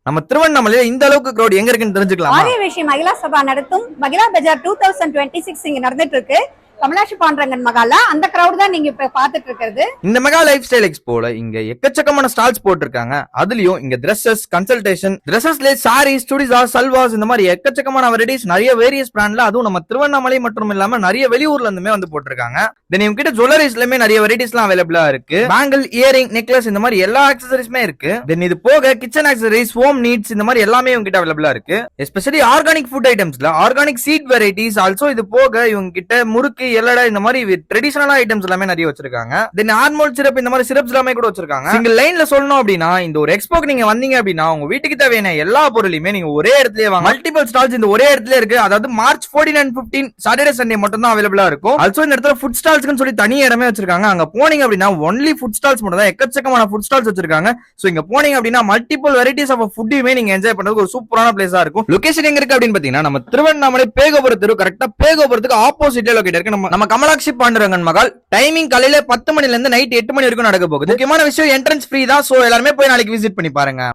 நம்ம திருவண்ணாமலையில இந்த அளவுக்கு கிரௌட் எங்க இருக்குன்னு தெரிஞ்சுக்கலாம். ஆரிய விஷயம் மகிழா சபா நடத்தும் மகிழா பஜார் 2026 இங்க நடந்துட்டு இருக்கு. கமலாஷி பாண்டரங்கன் மகாலா அந்த கிரௌட் தான் நீங்க இப்ப பாத்துட்டு இருக்கிறது. இந்த மெகா லைஃப் ஸ்டைல் எக்ஸ்போல இங்க எக்கச்சக்கமான ஸ்டால்ஸ் போட்டிருக்காங்க. அதுலயும் இங்க Dresses, கன்சல்டேஷன், Dressesல சாரீஸ், சுடிதார், சல்வாஸ் இந்த மாதிரி எக்கச்சக்கமான வெரைட்டிஸ் நிறைய வேரியஸ் பிராண்ட்ல அதுவும் நம்ம திருவண்ணாமலை மட்டும் இல்லாம நிறைய வெளியூர்ல இருந்துமே வந்து போட்டிருக்காங்க. தென் இவங்க கிட்ட ஜுவல்லரிஸ்லயுமே நிறைய வெரைட்டிஸ் எல்லாம் அவைலபிளா இருக்கு. பேங்கிள், இயரிங், நெக்லஸ் இந்த மாதிரி எல்லா ஆக்சசரிஸுமே இருக்கு. தென் இது போக கிச்சன் ஆக்சசரிஸ், ஹோம் நீட்ஸ் இந்த மாதிரி எல்லாமே இவங்க கிட்ட அவைலபிளா இருக்கு. எஸ்பெஷலி ஆர்கானிக் ஃபுட் ஐட்டம்ஸ்ல ஆர்கானிக் சீட் வெரைட்டிஸ், ஆல்சோ இது போக இவங்க கிட்ட முறுக்கு, எல்லடா இந்த மாதிரி ட்ரெடிஷனல் ஐட்டம்ஸ் எல்லாமே நிறைய வச்சிருக்காங்க. தென் ஆர்மோல் சிரப் இந்த மாதிரி சிரப்ஸ் எல்லாமே கூட வச்சிருக்காங்க. சிங்கிள் லைன்ல சொல்லணும் அப்படின்னா இந்த ஒரு எக்ஸ்போக்கு நீங்க வந்தீங்க அப்படின்னா உங்க வீட்டுக்கு தேவையான எல்லா பொருளையுமே நீங்க ஒரே இடத்துலயே வாங்க. மல்டிபிள் ஸ்டால்ஸ் இந்த ஒரே இடத்துல இருக்கு. அதாவது மார்ச் 14 and 15 சாட்டர்டே சண்டே மட்டும் தான் அவைலபிளா இருக்கும். ஆல்சோ இந்த இடத்துல ஃபுட் ஸ்டால்ஸ்னு சொல்லி தனி இடமே வச்சிருக்காங்க. அங்க போனீங்க அப்படின்னா ஒன்லி ஃபுட் ஸ்டால்ஸ் மட்டும் தான், எக்கச்சக்கமான ஃபுட் ஸ்டால்ஸ் வச்சிருக்காங்க. சோ இங்க போனீங்க அப்படின்னா மல்டிபிள் வெரைட்டிஸ் ஆஃப் ஃபுட்டையுமே நீங்க என்ஜாய் பண்றதுக்கு ஒரு சூப்பரான பிளேஸா இருக்கும். லொகேஷன் எங்க இருக்கு அப்படின்னு பாத்தீங்கன்னா நம்ம திருவண்ணாமலை பேகோபுரம் தெரு கரெக்டா பேகோபுரத்துக்கு ஆப்போசிட்ல லொகேட் இருக்கு. நம்ம கமலாட்சி பாண்டரங்கன் மகால். டைமிங் காலையில 10 மணில இருந்து நைட் 8 மணி வரைக்கும் நடக்க போகுது. முக்கியமான விஷயம் என்ட்ரன்ஸ் ஃப்ரீ தான். சோ எல்லாருமே போய் நாளைக்கு விசிட் பண்ணி பாருங்க.